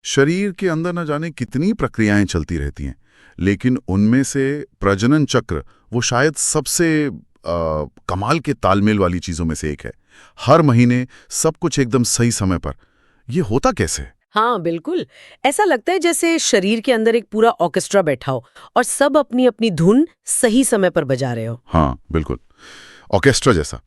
शरीर के अंदर न जाने कितनी प्रक्रियाएं चलती रहती हैं, लेकिन उनमें से प्रजनन चक्र वो शायद सबसे कमाल के तालमेल वाली चीजों में से एक है। हर महीने सब कुछ एकदम सही समय पर। ये होता कैसे? हाँ बिल्कुल, ऐसा लगता है जैसे शरीर के अंदर एक पूरा ऑर्केस्ट्रा बैठा हो और सब अपनी अपनी धुन सही समय पर बजा रहे हो। हाँ बिल्कुल, ऑर्केस्ट्रा जैसा।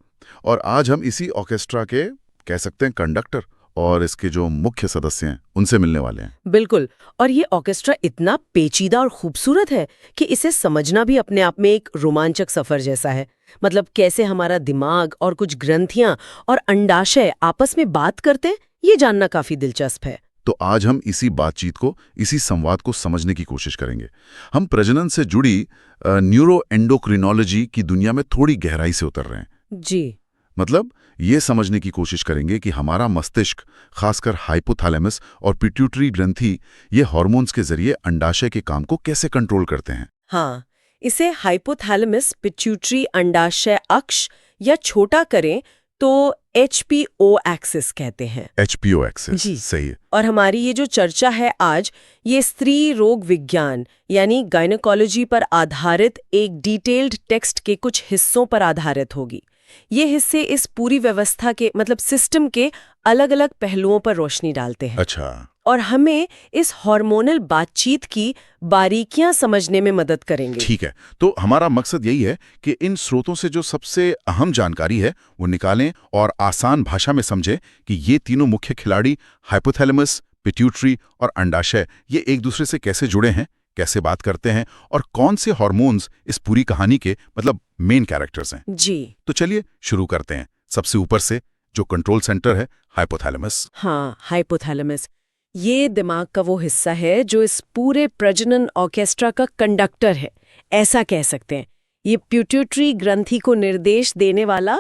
और आज हम इसी ऑर्केस्ट्रा के कह सकते हैं कंडक्टर और इसके जो मुख्य सदस्य हैं उनसे मिलने वाले हैं। बिल्कुल, और ये ऑर्केस्ट्रा इतना पेचीदा और खूबसूरत है कि इसे समझना भी अपने आप में एक रोमांचक सफर जैसा है। मतलब कैसे हमारा दिमाग और कुछ ग्रंथियां और अंडाशय आपस में बात करते हैं, ये जानना काफी दिलचस्प है। तो आज हम इसी बातचीत को, इसी संवाद को समझने की कोशिश करेंगे। हम प्रजनन से जुड़ी न्यूरो एंडोक्रिनोलॉजी की दुनिया में थोड़ी गहराई से उतर रहे हैं। जी, मतलब ये समझने की कोशिश करेंगे कि हमारा मस्तिष्क, खासकर हाइपोथैलेमस और पिट्यूटरी ग्रंथि, ये हार्मोन्स के जरिए अंडाशय के काम को कैसे कंट्रोल करते हैं। हाँ, इसे हाइपोथैलेमस पिट्यूटरी अंडाशय अक्ष या छोटा करें तो HPO एक्सिस कहते हैं। HPO एक्सिस, जी, सही है। और हमारी ये जो चर्चा है आज, ये स्त्री रोग विज्ञान यानी गायनेकोलॉजी पर आधारित एक डिटेल्ड टेक्स्ट के कुछ हिस्सों पर आधारित होगी। ये हिस्से इस पूरी व्यवस्था के मतलब सिस्टम के अलग-अलग पहलुओं पर रोशनी डालते हैं। अच्छा, और हमें इस हार्मोनल बातचीत की बारीकियां समझने में मदद करेंगे। ठीक है। तो हमारा मकसद यही है कि इन स्रोतों से जो सबसे अहम जानकारी है वो निकालें और आसान भाषा में समझें कि ये तीनों मुख्य खिलाड़ी हाइपोथैलेमस, पिट्यूटरी और अंडाशय ये एक दूसरे से कैसे जुड़े हैं, कैसे बात करते हैं और कौन से हार्मोन्स इस पूरी कहानी के मतलब मेन कैरेक्टर्स हैं। जी, तो चलिए शुरू करते हैं सबसे ऊपर से, जो कंट्रोल सेंटर है हाइपोथैलेमस। हाँ, हाइपोथैलेमस ये दिमाग का वो हिस्सा है जो इस पूरे प्रजनन ऑर्केस्ट्रा का कंडक्टर है, ऐसा कह सकते हैं। ये पिट्यूटरी ग्रंथि को निर्देश देने वाला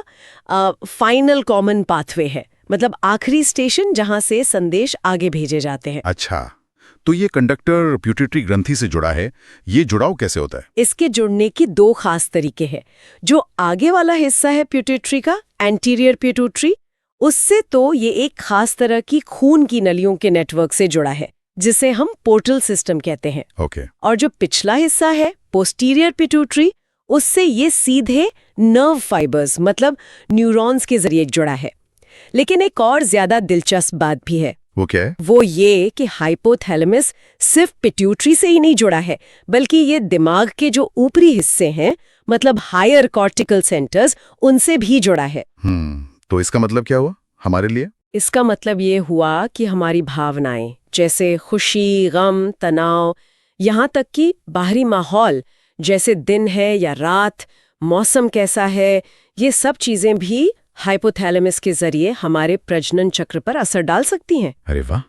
फाइनल कॉमन पाथवे है, मतलब आखिरी स्टेशन जहां से संदेश आगे भेजे जाते हैं। अच्छा, तो ये कंडक्टर पिट्यूटरी ग्रंथि से जुड़ा है, ये जुड़ाव कैसे होता है? इसके जुड़ने की दो खास तरीके हैं। जो आगे वाला हिस्सा है पिट्यूटरी का, एंटीरियर पिट्यूटरी, उससे तो ये एक खास तरह की खून की नलियों के नेटवर्क से जुड़ा है, जिसे हम पोर्टल सिस्टम कहते हैं। ओके। और जो पिछला हिस्सा है पोस्टीरियर पिट्यूटरी, उससे ये सीधे नर्व फाइबर्स मतलब न्यूरॉन्स के जरिए जुड़ा है। लेकिन एक और ज्यादा दिलचस्प बात भी है। वो क्या है? वो ये कि हाइपोथैलेमस सिर्फ पिट्यूटरी से ही नहीं जुड़ा है, बल्कि ये दिमाग के जो ऊपरी हिस्से हैं मतलब हायर कॉर्टिकल सेंटर्स, उनसे भी जुड़ा है। तो इसका मतलब क्या हुआ हमारे लिए? इसका मतलब ये हुआ कि हमारी भावनाएं जैसे खुशी, गम, तनाव, यहाँ तक कि बाहरी माहौल जैसे दिन है या रात, मौसम कैसा है, ये सब चीजें भी हाइपोथैलेमस के जरिए हमारे प्रजनन चक्र पर असर डाल सकती हैं। अरे वाह,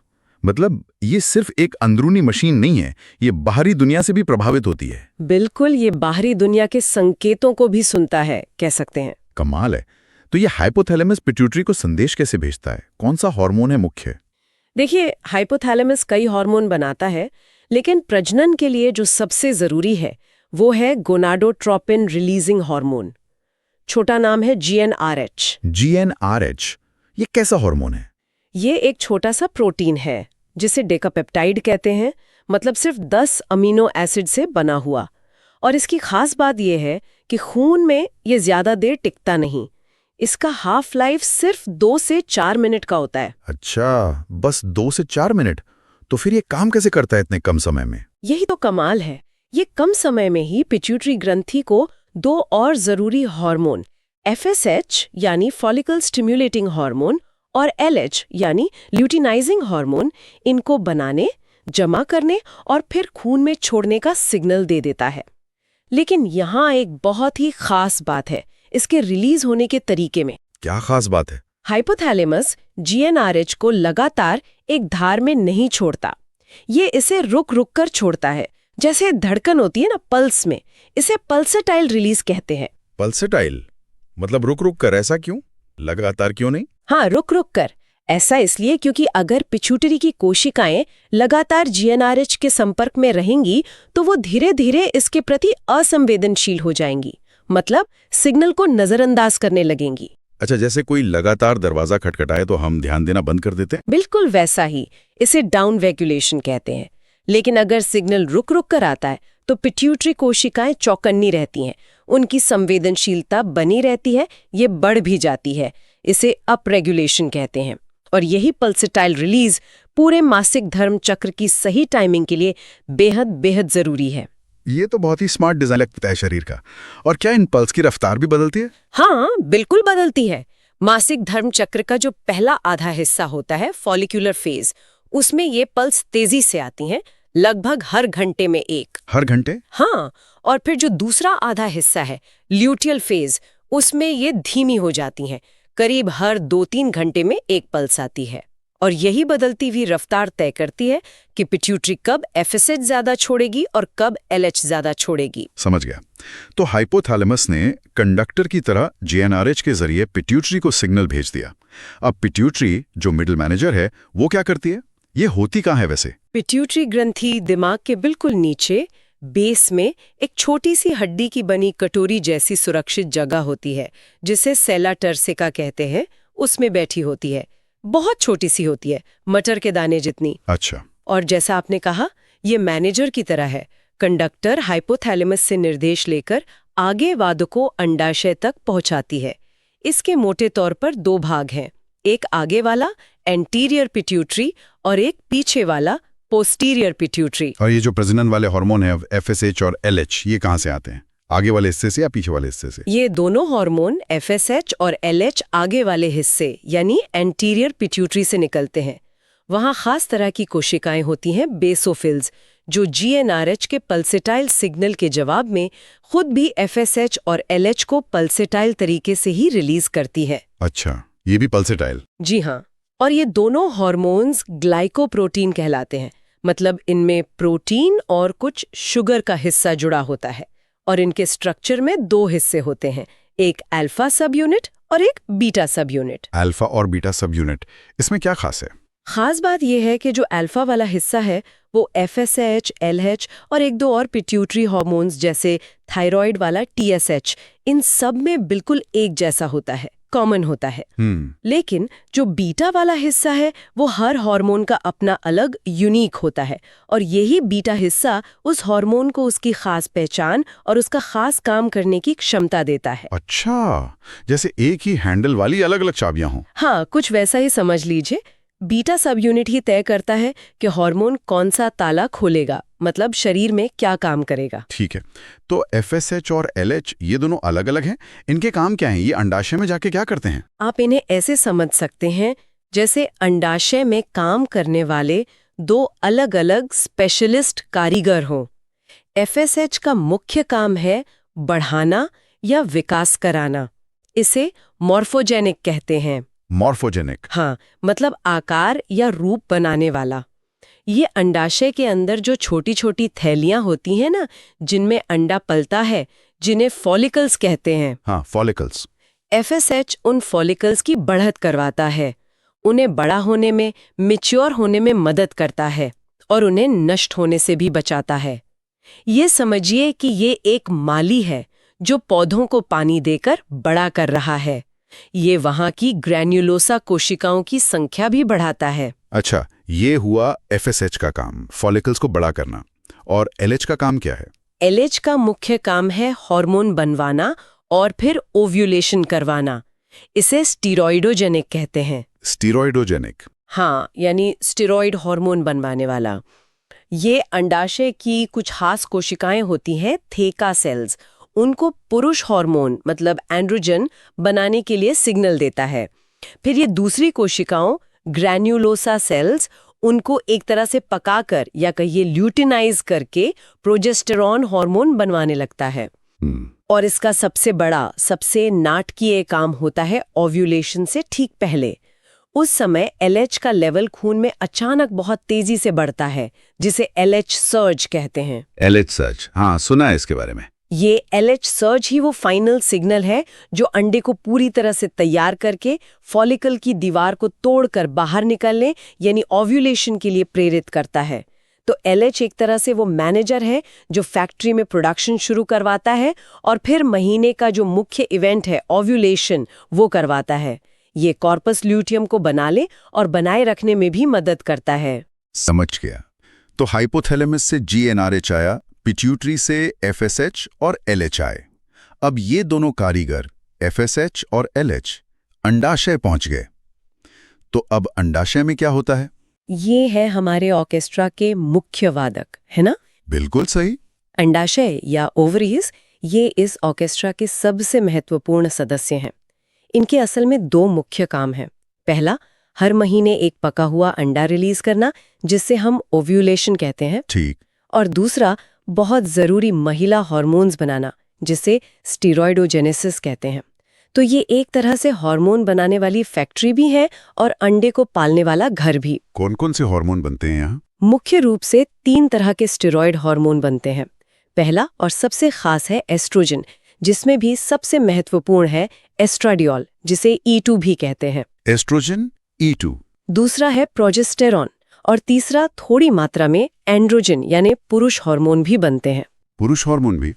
मतलब ये सिर्फ एक अंदरूनी मशीन नहीं है, ये बाहरी दुनिया से भी प्रभावित होती है। बिल्कुल, ये बाहरी दुनिया के संकेतों को भी सुनता है, कह सकते हैं। कमाल है। तो ये हाइपोथैलेमस पिट्यूटरी को संदेश कैसे भेजता है? कौन सा हार्मोन है मुख्य? देखिए, हाइपोथैलेमस कई हार्मोन बनाता है, लेकिन प्रजनन के लिए जो सबसे जरूरी है वो है गोनाडोट्रोपिन रिलीजिंग हार्मोन। छोटा नाम है GnRH। GnRH, ये कैसा हार्मोन है? ये एक छोटा सा प्रोटीन है जिसे डेकापेप्टाइड कहते हैं, मतलब सिर्फ 10 अमीनो एसिड से बना हुआ। और इसकी खास बात यह है कि खून में ये ज्यादा देर टिकता नहीं। इसका हाफ लाइफ सिर्फ 2 से 4 मिनट का होता है। अच्छा, बस 2 से 4 मिनट? तो फिर ये काम कैसे करता है इतने कम समय में? यही तो कमाल है। ये कम समय में ही पिट्यूटरी ग्रंथि को 2 और जरूरी हार्मोन FSH यानी फॉलिकल स्टिम्युलेटिंग हार्मोन और LH यानी ल्यूटिनाइजिंग हार्मोन, इनको बनाने, जमा करने और फिर खून में छोड़ने का सिग्नल दे देता है। लेकिन यहाँ एक बहुत ही खास बात है इसके रिलीज होने के तरीके में। क्या खास बात है? हाइपोथैलेमस GnRH को लगातार एक धार में नहीं छोड़ता। ये इसे रुक रुक कर छोड़ता है, जैसे धड़कन होती है ना पल्स में। इसे पल्सेटाइल रिलीज कहते हैं। पल्सेटाइल मतलब रुक रुक कर, ऐसा क्यों? लगातार क्यों नहीं? हाँ, रुक रुक कर ऐसा इसलिए क्योंकि अगर पिट्यूटरी की कोशिकाएं लगातार GnRH के संपर्क में रहेंगी तो वो धीरे धीरे इसके प्रति असंवेदनशील हो जाएंगी, मतलब सिग्नल को नजरअंदाज करने लगेंगी। अच्छा, जैसे कोई लगातार दरवाजा खटखटाए तो हम ध्यान देना बंद कर देते हैं? बिल्कुल वैसा ही, इसे डाउन रेगुलेशन कहते हैं। लेकिन अगर सिग्नल रुक रुक कर आता है तो पिट्यूटरी कोशिकाएं चौकन्नी रहती हैं, उनकी संवेदनशीलता बनी रहती है, ये बढ़ भी जाती है। इसे अप रेगुलेशन कहते हैं। और यही पल्सेटाइल रिलीज पूरे मासिक धर्म चक्र की सही टाइमिंग के लिए बेहद बेहद जरूरी है। ये तो बहुत ही स्मार्ट डिजाइन लगता है शरीर का। और क्या इन पल्स की रफ्तार भी बदलती है? हाँ, बिल्कुल बदलती है। मासिक धर्म चक्र का जो पहला आधा हिस्सा होता है, फॉलिक्यूलर फेज, उसमें ये पल्स तेजी से आती हैं, लगभग हर घंटे में एक। हर घंटे? हाँ, और फिर जो दूसरा आधा हिस्सा है, ल्यूटियल फेज, उसमें ये धीमी हो जाती हैं, करीब हर 2-3 घंटे में एक पल्स आती है। और यही बदलती हुई रफ्तार तय करती है कि पिट्यूटरी कब एफएसएच ज्यादा छोड़ेगी और कब एलएच ज्यादा छोड़ेगी। समझ गया। तो हाइपोथैलेमस ने कंडक्टर की तरह जीएनआरएच के जरिए पिट्यूटरी को सिग्नल भेज दिया। अब पिट्यूटरी, जो मिडिल मैनेजर है, वो क्या करती है? ये होती कहाँ है वैसे? पिट्यूटरी ग्रंथि दिमाग के बिल्कुल नीचे बेस में एक छोटी सी हड्डी की बनी कटोरी जैसी सुरक्षित जगह होती है, जिसे सेला टर्सिका कहते हैं। उसमें बैठी होती है, बहुत छोटी सी होती है, मटर के दाने जितनी। अच्छा। और जैसा आपने कहा, ये मैनेजर की तरह है। कंडक्टर हाइपोथैलेमस से निर्देश लेकर आगे वादकों अंडाशय तक पहुंचाती है। इसके मोटे तौर पर 2 भाग हैं, एक आगे वाला एंटीरियर पिट्यूटरी और एक पीछे वाला पोस्टीरियर पिट्यूटरी। और ये जो प्रजनन वाले हार्मोन है एफएसएच और एलएच, ये कहाँ से आते हैं? आगे वाले हिस्से से या पीछे वाले हिस्से से? ये दोनों हार्मोन एफएसएच और एलएच आगे वाले हिस्से यानी एंटीरियर पिट्यूटरी से निकलते हैं। वहाँ खास तरह की कोशिकाएं होती हैं, बेसोफिल्स, जो जीएनआरएच के पल्सेटाइल सिग्नल के जवाब में खुद भी एफएसएच और एलएच को पल्सेटाइल तरीके से ही रिलीज करती है। अच्छा, ये भी पल्सेटाइल? जी हाँ। और ये दोनों हार्मोन्स ग्लाइकोप्रोटीन कहलाते हैं, मतलब इनमें प्रोटीन और कुछ शुगर का हिस्सा जुड़ा होता है। और इनके स्ट्रक्चर में 2 हिस्से होते हैं, एक अल्फा सब यूनिट और एक बीटा सब यूनिट। अल्फा और बीटा सब यूनिट, इसमें क्या खास है? खास बात यह है कि जो अल्फा वाला हिस्सा है वो एफएसएच, एलएच और 1-2 और पिट्यूटरी हार्मोन्स जैसे थायराइड वाला टीएसएच, इन सब में बिल्कुल एक जैसा होता है, कॉमन होता है। लेकिन जो बीटा वाला हिस्सा है वो हर हार्मोन का अपना अलग यूनिक होता है, और यही बीटा हिस्सा उस हार्मोन को उसकी खास पहचान और उसका खास काम करने की क्षमता देता है। अच्छा, जैसे एक ही हैंडल वाली अलग अलग चाबियां हों। हाँ, कुछ वैसा ही समझ लीजिए। बीटा सब यूनिट ही तय करता है कि हार्मोन कौन सा ताला खोलेगा, मतलब शरीर में क्या काम करेगा। ठीक है, तो एफएसएच और एलएच ये दोनों अलग अलग हैं, इनके काम क्या हैं? ये अंडाशय में जाके क्या करते हैं? आप इन्हें ऐसे समझ सकते हैं जैसे अंडाशय में काम करने वाले 2 अलग अलग स्पेशलिस्ट कारीगर हों। एफएसएच का मुख्य काम है बढ़ाना या विकास कराना। इसे मॉर्फोजेनिक कहते हैं। मॉर्फोजेनिक? हाँ, मतलब आकार या रूप बनाने वाला। ये अंडाशय के अंदर जो छोटी छोटी थैलियां होती हैं ना, जिनमें अंडा पलता है, जिन्हें फॉलिकल्स कहते हैं। हाँ, फॉलिकल्स। एफएसएच उन फॉलिकल्स की बढ़त करवाता है, उन्हें बड़ा होने में, मैच्योर होने में मदद करता है और उन्हें नष्ट होने से भी बचाता है। ये समझिए कि ये एक माली है जो पौधों को पानी देकर बड़ा कर रहा है। ये वहाँ की ग्रैन्युलोसा कोशिकाओं की संख्या भी बढ़ाता है। अच्छा, ये हुआ एफएसएच का काम, फॉलिकल्स को बड़ा करना। और एलएच का काम क्या है? एलएच का मुख्य काम है हार्मोन बनवाना और फिर ओव्यूलेशन करवाना। इसे स्टीरॉइडोजेनिक कहते हैं। स्टीरॉइडोजेनिक? हाँ, यानी स्टीरॉइड हार्मोन बनवाने वाला। ये अंडाशय की कुछ खास कोशिकाएं होती हैं, थेका सेल्स, उनको पुरुष हार्मोन मतलब एंड्रोजन बनाने के लिए सिग्नल देता है। फिर ये दूसरी कोशिकाओं ग्रैन्युलोसा सेल्स उनको एक तरह से पकाकर या कहिए ल्यूटिनाइज करके प्रोजेस्टेरॉन हार्मोन बनवाने लगता है। और इसका सबसे बड़ा, सबसे नाटकीय काम होता है ओव्यूलेशन से ठीक पहले। उस समय एलएच का लेवल खून में अचानक बहुत तेजी से बढ़ता है, जिसे एलएच सर्ज कहते हैं। LH surge? हाँ, सुना है इसके बारे में। ये एलएच सर्ज ही वो फाइनल सिग्नल है जो अंडे को पूरी तरह से तैयार करके फॉलिकल की दीवार को तोड़कर बाहर निकलने यानी ओव्यूलेशन के लिए प्रेरित करता है। तो LH एक तरह से वो मैनेजर है जो फैक्ट्री में प्रोडक्शन शुरू करवाता है और फिर महीने का जो मुख्य इवेंट है ओव्यूलेशन वो करवाता है। ये कॉर्पस ल्यूटियम को बना ले और बनाए रखने में भी मदद करता है। समझ गया। तो हाइपोथैलेमस से GnRH आया, पिट्यूटरी से FSH और LH आए। अब ये दोनों कारीगर FSH और LH अंडाशय पहुंच गए। तो अब अंडाशय में क्या होता है? ये है हमारे ऑर्केस्ट्रा के मुख्य वादक, है ना? बिल्कुल सही। अंडाशय या ओवरीज ये इस ऑर्केस्ट्रा के सबसे महत्वपूर्ण सदस्य हैं। इनके असल में 2 मुख्य काम हैं। पहला, हर महीने एक पका हुआ अंडा रिलीज करना, जिससे हम ओव्यूलेशन कहते हैं। ठीक। और दूसरा, बहुत जरूरी महिला हार्मोन्स बनाना, जिसे स्टीरॉयडोजेनेसिस कहते हैं। तो ये एक तरह से हार्मोन बनाने वाली फैक्ट्री भी है और अंडे को पालने वाला घर भी। कौन कौन से हार्मोन बनते हैं यहाँ? मुख्य रूप से 3 तरह के स्टेरॉयड हार्मोन बनते हैं। पहला और सबसे खास है एस्ट्रोजन, जिसमें भी सबसे महत्वपूर्ण है एस्ट्राडियोल, जिसे E2 भी कहते हैं। Oestrogen, E2। दूसरा है प्रोजेस्टेरॉन और तीसरा थोड़ी मात्रा में एंड्रोजन यानी पुरुष हार्मोन भी बनते हैं। पुरुष हार्मोन भी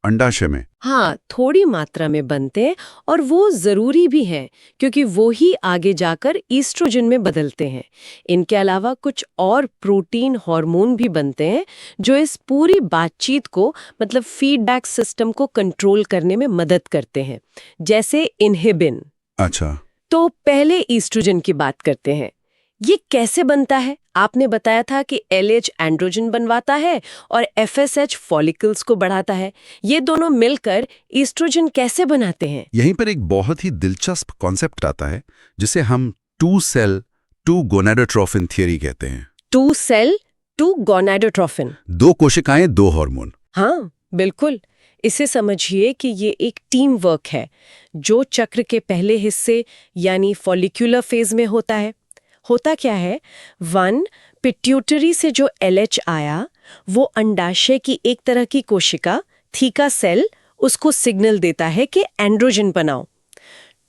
अंडाशय में? हाँ, थोड़ी मात्रा में बनते हैं और वो जरूरी भी हैं क्योंकि वो ही आगे जाकर ईस्ट्रोजन में बदलते हैं। इनके अलावा कुछ और प्रोटीन हार्मोन भी बनते हैं जो इस पूरी बातचीत को मतलब फीडबैक सिस्टम को कंट्रोल करने में मदद करते हैं, जैसे इनहिबिन। अच्छा। तो पहले ईस्ट्रोजन की बात करते हैं। ये कैसे बनता है? आपने बताया था कि LH एंड्रोजन बनवाता है और FSH फॉलिकल्स को बढ़ाता है। ये दोनों मिलकर ईस्ट्रोजन कैसे बनाते हैं? यहीं पर एक बहुत ही दिलचस्प कॉन्सेप्ट आता है जिसे हम 2 सेल 2 गोनाडोट्रोफिन थियरी कहते हैं। 2 सेल 2 गोनाडोट्रोफिन। 2 कोशिकाएं 2 हार्मोन। हाँ, बिल्कुल। इसे समझिए कि ये एक टीम वर्क है जो चक्र के पहले हिस्से यानी फॉलिक्यूलर फेज में होता है। होता क्या है, 1 पिट्यूटरी से जो LH आया वो अंडाशय की एक तरह की कोशिका थीका सेल उसको सिग्नल देता है कि एंड्रोजन बनाओ।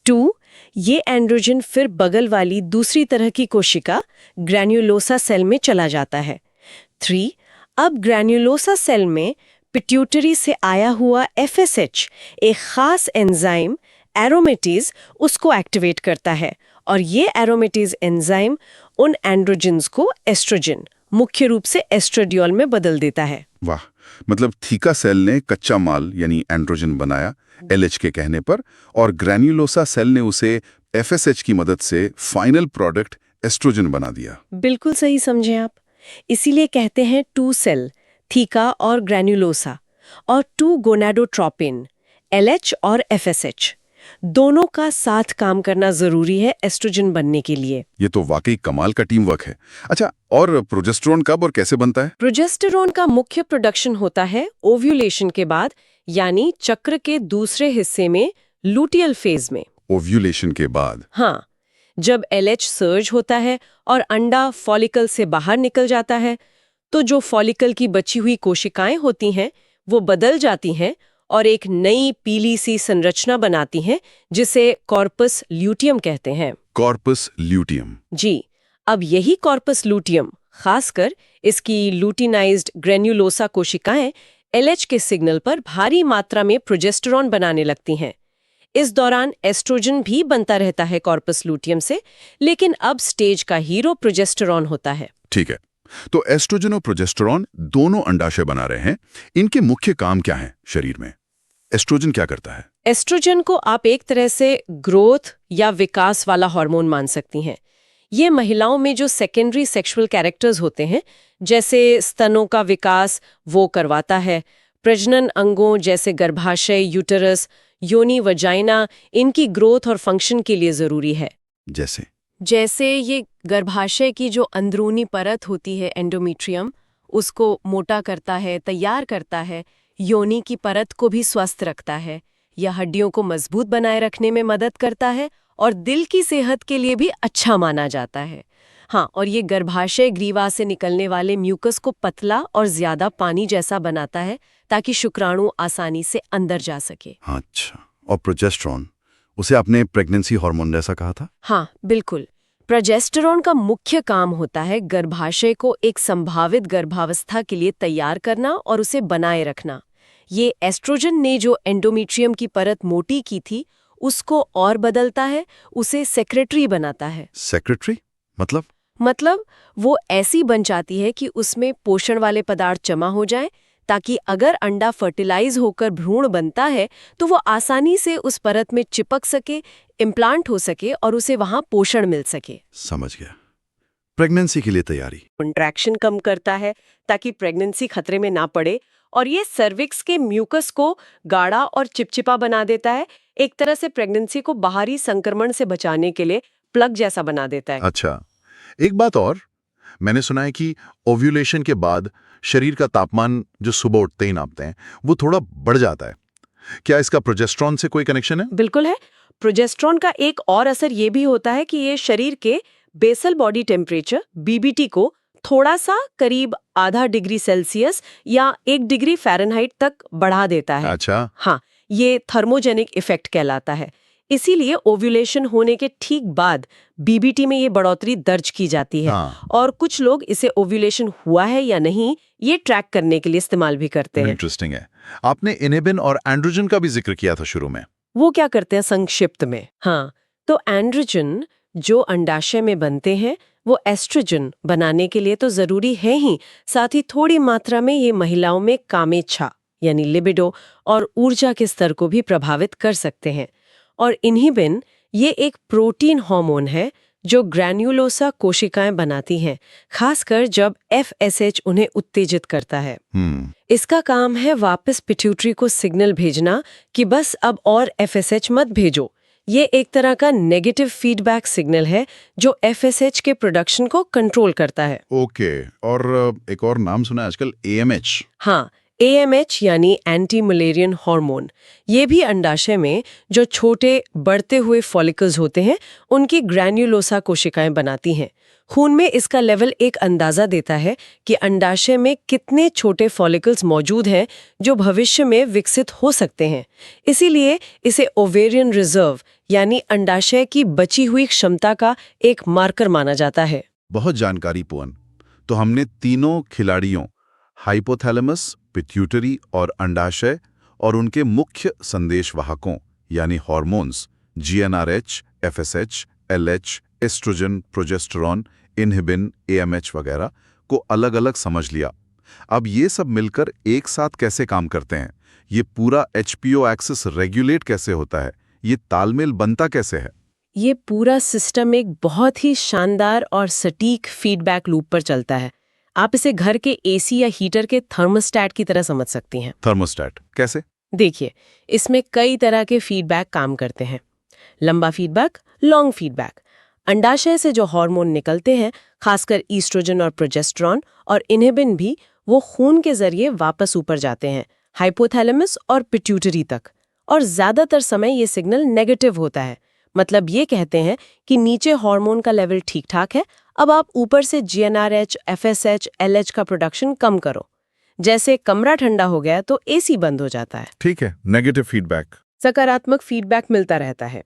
2 ये एंड्रोजन फिर बगल वाली दूसरी तरह की कोशिका ग्रैन्युलोसा सेल में चला जाता है। 3 अब ग्रैन्युलोसा सेल में पिट्यूटरी से आया हुआ FSH एक खास एंजाइम एरोमेटेज उसको एक्टिवेट करता है और ये एरोमेटेज एंजाइम उन एंड्रोजन्स को एस्ट्रोजन, मुख्य रूप से एस्ट्राडियोल में बदल देता है। वाह, मतलब थीका सेल ने कच्चा माल यानी एंड्रोजन बनाया LH के कहने पर और ग्रैन्युलोसा सेल ने उसे FSH की मदद से फाइनल प्रोडक्ट एस्ट्रोजन बना दिया। बिल्कुल सही समझे आप। इसीलिए कहते हैं 2 सेल थीका और ग्रैन्युलोसा और 2 गोनाडोट्रोपिन LH और FSH दोनों का साथ काम करना जरूरी है एस्ट्रोजन बनने के लिए। ये तो वाकई कमाल का टीम वर्क है। अच्छा, और प्रोजेस्टेरोन कब और कैसे बनता है? प्रोजेस्टेरोन का मुख्य प्रोडक्शन होता है ओव्यूलेशन के बाद, यानी चक्र के दूसरे हिस्से में लूटियल फेज में। ओव्यूलेशन के बाद? हाँ, जब LH सर्ज होता है और अंडा फॉलिकल से बाहर निकल जाता है तो जो फॉलिकल की बची हुई कोशिकाएं होती हैं वो बदल जाती हैं और एक नई पीली सी संरचना बनाती हैं जिसे कॉर्पस ल्यूटियम कहते हैं। Corpus luteum? जी। अब यही कॉर्पस ल्यूटियम, खासकर इसकी लूटिनाइज्ड ग्रेन्युलोसा कोशिकाएं LH के सिग्नल पर भारी मात्रा में प्रोजेस्टेरॉन बनाने लगती हैं। इस दौरान एस्ट्रोजन भी बनता रहता है कॉर्पस ल्यूटियम से, लेकिन अब स्टेज का हीरो प्रोजेस्टेरॉन होता है। ठीक है, तो एस्ट्रोजन और प्रोजेस्टेरॉन दोनों अंडाशय बना रहे हैं। इनके मुख्य काम क्या हैं शरीर में? एस्ट्रोजन क्या करता है? एस्ट्रोजन को आप एक तरह से ग्रोथ या विकास वाला हार्मोन मान सकती हैं। ये महिलाओं में जो सेकेंडरी सेक्सुअल कैरेक्टर्स होते हैं, जैसे स्तनों का विकास, वो करवाता है। प्रजनन अंगों जैसे गर्भाशय, यूटेरस, योनि, वजाइना, इनकी ग्रोथ और फंक्शन के लिए जरूरी है। जैसे ये गर्भाशय की जो अंदरूनी परत होती है एंडोमेट्रियम, उसको मोटा करता है, तैयार करता है। योनि की परत को भी स्वस्थ रखता है। यह हड्डियों को मजबूत बनाए रखने में मदद करता है और दिल की सेहत के लिए भी अच्छा माना जाता है। हाँ, और ये गर्भाशय ग्रीवा से निकलने वाले म्यूकस को पतला और ज्यादा पानी जैसा बनाता है ताकि शुक्राणु आसानी से अंदर जा सके। अच्छा, और प्रोजेस्टेरॉन, उसे आपने प्रेगनेंसी हार्मोन जैसा कहा था? हाँ, बिल्कुल। प्रोजेस्टेरॉन का मुख्य काम होता है गर्भाशय को एक संभावित गर्भावस्था के लिए तैयार करना और उसे बनाए रखना। ये एस्ट्रोजन ने जो एंडोमेट्रियम की परत मोटी की थी उसको और बदलता है, उसे सेक्रेटरी बनाता है। सेक्रेटरी मतलब वो ऐसी बन जाती है कि उसमें पोषण वाले पदार्थ जमा हो जाएं, ताकि अगर अंडा फर्टिलाइज होकर भ्रूण बनता है तो वो आसानी से उस परत में चिपक सके, इम्प्लांट हो सके और उसे वहां पोषण मिल सके। समझ गया। प्रेगनेंसी के लिए तैयारी। कंट्रैक्शन कम करता है ताकि प्रेगनेंसी खतरे में ना पड़े, और ये सर्विक्स के म्यूकस को गाढ़ा और चिपचिपा बना देता है। एक तरह से प्रेगनेंसी को बाहरी संक्रमण से बचाने के लिए प्लग जैसा बना देता है। अच्छा, एक बात और, मैंने सुना है कि ओव्यूलेशन के बाद शरीर का तापमान जो सुबह उठते ही नापते हैं वो थोड़ा बढ़ जाता है। क्या इसका प्रोजेस्टेरॉन से कोई कनेक्शन है? बिल्कुल है। प्रोजेस्टेरॉन का एक और असर ये भी होता है कि ये शरीर के बेसल बॉडी टेम्परेचर बीबीटी को थोड़ा सा, करीब आधा डिग्री सेल्सियस या 1 डिग्री फ़ारेनहाइट तक बढ़ा देता है। अच्छा। हाँ, ये थर्मोजेनिक इफेक्ट कहलाता है। इसीलिए ओव्यूलेशन होने के ठीक बाद बीबीटी में ये बढ़ोतरी दर्ज की जाती है। हाँ। और कुछ लोग इसे ओव्यूलेशन हुआ है या नहीं ये ट्रैक करने के लिए इस्तेमाल भी करते हैं। इंटरेस्टिंग है। आपने इनहिबिन और एंड्रोजन का भी जिक्र किया था शुरू में। वो क्या करते हैं संक्षिप्त में? हाँ, तो एंड्रोजन जो अंडाशय में बनते हैं वो एस्ट्रोजन बनाने के लिए तो जरूरी है ही, साथ ही थोड़ी मात्रा में ये महिलाओं में कामेच्छा यानी लिबिडो और ऊर्जा के स्तर को भी प्रभावित कर सकते हैं। और इनहिबिन ये एक प्रोटीन हार्मोन है जो ग्रैन्युलोसा कोशिकाएं बनाती हैं, खासकर जब FSH उन्हें उत्तेजित करता है। इसका काम है वापस पिट्यूटरी को सिग्नल भेजना कि बस अब और FSH मत भेजो। ये एक तरह का नेगेटिव फीडबैक सिग्नल है जो FSH के प्रोडक्शन को कंट्रोल करता है। ओके, और एक और नाम सुना है आजकल, AMH। हाँ, AMH यानी एंटी मलेरियन हार्मोन। ये भी अंडाशय में जो छोटे बढ़ते हुए फॉलिकल्स होते हैं उनकी ग्रैन्युलोसा कोशिकाएं बनाती हैं। खून में इसका लेवल एक अंदाजा देता है कि अंडाशय में कितने छोटे फॉलिकल्स मौजूद हैं जो भविष्य में विकसित हो सकते हैं। इसीलिए इसे ओवेरियन रिजर्व यानी अंडाशय की बची हुई क्षमता का एक मार्कर माना जाता है। बहुत जानकारी पूर्ण। तो हमने तीनों खिलाड़ियों हाइपोथैलेमस, पिट्यूटरी और अंडाशय और उनके मुख्य संदेशवाहकों यानी hormones GnRH, FSH, LH, oestrogen, progesterone, inhibin, AMH वगैरह को अलग-अलग समझ लिया। अब ये सब मिलकर एक साथ कैसे काम करते हैं? ये पूरा HPO एक्सिस रेगुलेट कैसे होता है? ये तालमेल बनता कैसे है? ये पूरा सिस्टम एक बहुत ही शानदार और सटीक फीडबैक लूप पर चलता है। आप इसे घर के AC या हीटर के थर्मोस्टैट की तरह समझ सकती हैं। थर्मोस्टैट कैसे? देखिए, इसमें कई तरह के फीडबैक काम करते हैं। लंबा फीडबैक, लॉन्ग फीडबैक। अंडाशय से जो हार्मोन निकलते हैं, खासकर ईस्ट्रोजन और प्रोजेस्टेरॉन और इनहिबिन भी, वो खून के जरिए वापस ऊपर जाते हैं हाइपोथैलेमस और पिट्यूटरी तक। और ज्यादातर समय ये सिग्नल नेगेटिव होता है। मतलब ये कहते हैं कि नीचे हार्मोन का लेवल ठीक ठाक है, अब आप ऊपर से GnRH, FSH, LH का प्रोडक्शन कम करो। जैसे कमरा ठंडा हो गया तो AC बंद हो जाता है। ठीक है, नेगेटिव फीडबैक। सकारात्मक फीडबैक मिलता रहता है।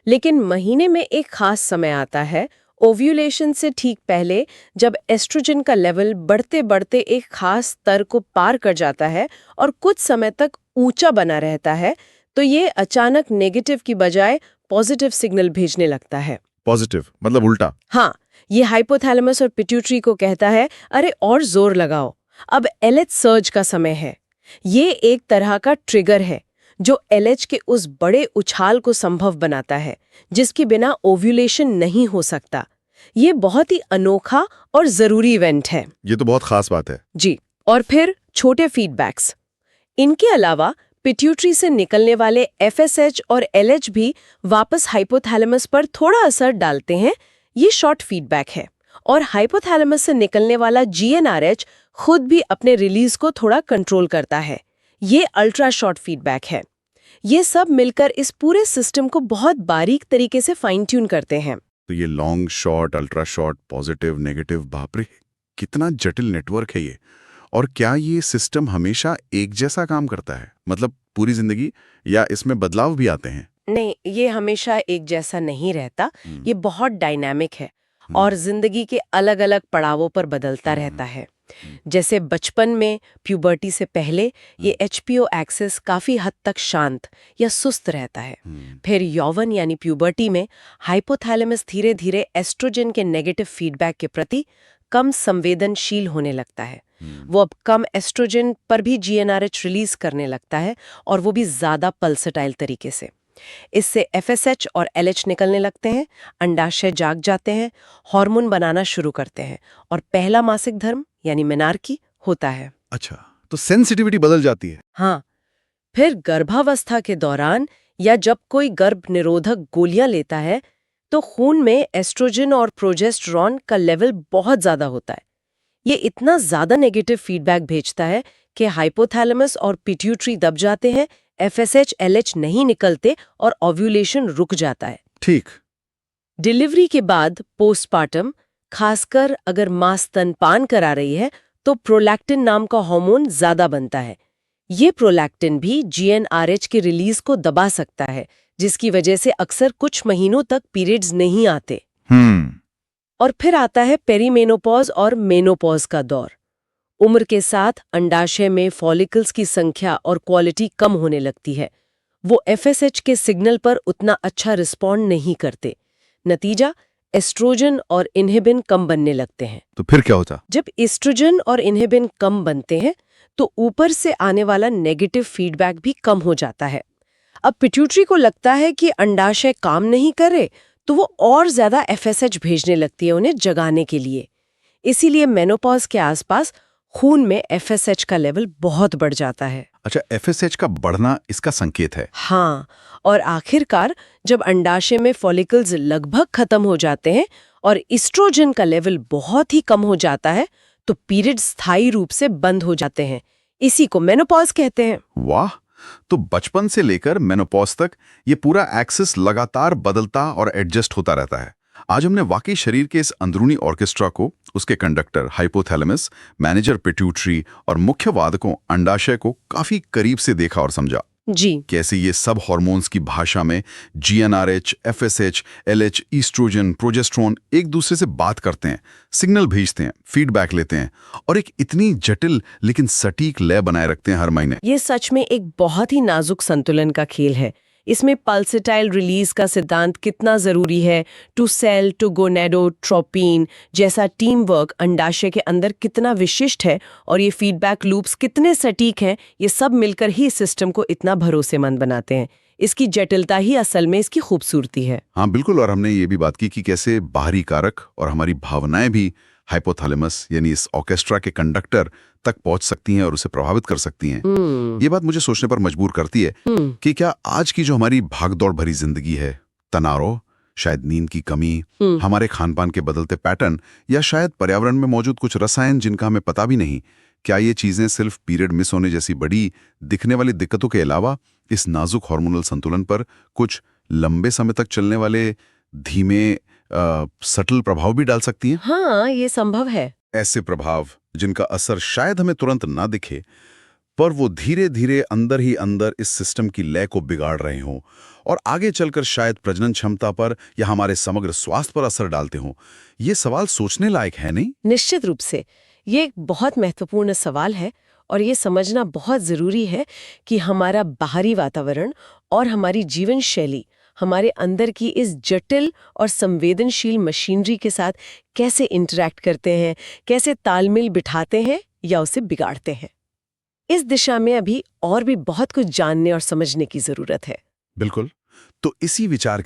लेकिन महीने में एक खास समय आता है, ओव्यूलेशन से ठीक पहले, जब एस्ट्रोजन का लेवल बढ़ते बढ़ते एक खास स्तर को पार कर जाता है और कुछ समय तक ऊंचा बना रहता है, तो ये अचानक नेगेटिव की बजाय पॉजिटिव सिग्नल भेजने लगता है। पॉजिटिव मतलब उल्टा? हाँ, ये हाइपोथैलेमस और पिट्यूटरी को कहता है, अरे और जोर लगाओ, अब LH सर्ज का समय है। ये एक तरह का ट्रिगर है जो LH के उस बड़े उछाल को संभव बनाता है जिसके बिना ओव्यूलेशन नहीं हो सकता। ये बहुत ही अनोखा और जरूरी इवेंट है। ये तो बहुत खास बात है। जी। और फिर छोटे फीडबैक्स। इनके अलावा पिट्यूटरी से निकलने वाले FSH और LH भी वापस हाइपोथैलेमस पर थोड़ा असर डालते हैं। ये शॉर्ट फीडबैक है। और हाइपोथैलेमस से निकलने वाला GnRH खुद भी अपने रिलीज को थोड़ा कंट्रोल करता है। ये अल्ट्रा शॉर्ट फीडबैक है। ये सब मिलकर इस पूरे सिस्टम को बहुत बारीक तरीके से फाइन ट्यून करते हैं। तो ये long short, ultra short, positive, negative, बाप रे, कितना जटिल नेटवर्क है ये। और क्या ये सिस्टम हमेशा एक जैसा काम करता है, मतलब पूरी जिंदगी, या इसमें बदलाव भी आते हैं? नहीं, ये हमेशा एक जैसा नहीं रहता। ये बहुत डायनामिक है। और जिंदगी के अलग अलग पड़ावों पर बदलता रहता है। जैसे बचपन में प्यूबर्टी से पहले ये HPO एक्सेस काफी हद तक शांत या सुस्त रहता है। फिर यौवन यानी प्यूबर्टी में हाइपोथैलेमस धीरे धीरे एस्ट्रोजन के नेगेटिव फीडबैक के प्रति कम संवेदनशील होने लगता है। वो अब कम एस्ट्रोजन पर भी GnRH रिलीज करने लगता है, और वो भी ज्यादा पल्सटाइल तरीके से। इससे FSH और LH निकलने लगते हैं, अंडाशय जाग जाते हैं, हार्मोन बनाना शुरू करते हैं, और पहला मासिक धर्म यानी मेनार्की होता है। अच्छा, तो सेंसिटिविटी बदल जाती है। हाँ, फिर गर्भावस्था के दौरान या जब कोई गर्भ निरोधक गोलियां लेता है तो खून में एस्ट्रोजन और प्रोजेस्टेरॉन का लेवल बहुत ज्यादा होता है। ये इतना ज्यादा नेगेटिव फीडबैक भेजता है कि हाइपोथैलेमस और पिट्यूटरी दब जाते हैं, FSH LH नहीं निकलते और ओव्यूलेशन रुक जाता है। ठीक। डिलीवरी के बाद पोस्टपार्टम, खासकर अगर मां स्तनपान करा रही है, तो प्रोलैक्टिन नाम का हार्मोन ज्यादा बनता है। ये प्रोलैक्टिन भी GnRH की रिलीज को दबा सकता है, जिसकी वजह से अक्सर कुछ महीनों तक पीरियड्स नहीं आते। और फिर आता है पेरीमेनोपॉज और मेनोपॉज का दौर। उम्र के साथ अंडाशय में फॉलिकल्स की संख्या और क्वालिटी कम होने लगती है। वो FSH के सिग्नल पर उतना अच्छा रिस्पॉन्ड नहीं करते। नतीजा, एस्ट्रोजन और इन्हिबिन कम बनने लगते हैं। तो फिर क्या होता? जब एस्ट्रोजन और इन्हिबिन कम बनते हैं तो ऊपर से आने वाला नेगेटिव फीडबैक भी कम हो जाता है। अब पिट्यूटरी को लगता है कि अंडाशय काम नहीं करे, तो वो और ज्यादा FSH भेजने लगती है उन्हें जगाने के लिए। इसीलिए मेनोपॉज के आसपास खून में FSH का लेवल बहुत बढ़ जाता है। अच्छा, FSH का बढ़ना इसका संकेत है। हाँ, और आखिरकार जब अंडाशय में फॉलिकल्स लगभग खत्म हो जाते हैं और एस्ट्रोजन का लेवल बहुत ही कम हो जाता है, तो पीरियड स्थायी रूप से बंद हो जाते हैं। इसी को मेनोपॉज कहते हैं। वाह! तो बचपन से लेकर मेनोपॉज तक ये पूरा एक्सिस लगातार बदलता और एडजस्ट होता रहता है। आज हमने वाकई शरीर के इस अंदरूनी ऑर्केस्ट्रा को, उसके कंडक्टर हाइपोथैलेमस, मैनेजर पिट्यूटरी और मुख्य वादकों अंडाशय को काफी करीब से देखा और समझा। जी। कैसे ये सब हार्मोन्स की भाषा में GnRH, FSH, LH, oestrogen, progesterone एक दूसरे से बात करते हैं, सिग्नल भेजते हैं, फीडबैक लेते हैं और एक इतनी जटिल लेकिन सटीक लय बनाए रखते हैं हर महीने। ये सच में एक बहुत ही नाजुक संतुलन का खेल है। इसमें पल्सेटाइल रिलीज का सिद्धांत कितना जरूरी है, टू सेल टू गोनेडोट्रोपिन जैसा टीम वर्क अंडाशय के अंदर कितना विशिष्ट है, और ये फीडबैक लूप्स कितने सटीक हैं, ये सब मिलकर ही इस सिस्टम को इतना भरोसेमंद बनाते हैं। इसकी जटिलता ही असल में इसकी खूबसूरती है। हाँ बिल्कुल, और हमने ये भी बात की कि कैसे बाहरी कारक और हमारी भावनाएं भी हाइपोथैलेमस यानी इस ऑर्केस्ट्रा के कंडक्टर तक पहुंच सकती हैं और उसे प्रभावित कर सकती हैं। ये बात मुझे सोचने पर मजबूर करती है कि क्या आज की जो हमारी भागदौड़ भरी जिंदगी है, तनाव, शायद नींद की कमी, हमारे खान पान के बदलते पैटर्न या शायद पर्यावरण में मौजूद कुछ रसायन जिनका हमें पता भी नहीं, क्या ये चीजें सिर्फ पीरियड मिस होने जैसी बड़ी दिखने वाली दिक्कतों के अलावा इस नाजुक हार्मोनल संतुलन पर कुछ लंबे समय तक चलने वाले धीमे सटल प्रभाव भी डाल सकती हैं? हाँ, ये संभव है। ऐसे प्रभाव जिनका असर शायद हमें तुरंत ना दिखे, पर वो धीरे धीरे अंदर ही अंदर इस सिस्टम की लय को बिगाड़ रहे हों और आगे चलकर शायद प्रजनन क्षमता पर या हमारे समग्र स्वास्थ्य पर असर डालते हों। ये सवाल सोचने लायक है, नहीं? निश्चित रूप से ये एक बहुत महत्वपूर्ण सवाल है, और ये समझना बहुत जरूरी है कि हमारा बाहरी वातावरण और हमारी जीवन शैली हमारे अंदर की इस जटिल और संवेदनशील मशीनरी के साथ कैसे इंटरैक्ट करते हैं, कैसे तालमेल बिठाते हैं या उसे बिगाड़ते हैं। इस दिशा में अभी और भी बहुत कुछ जानने और समझने की जरूरत है। बिल्कुल। तो इसी विचार के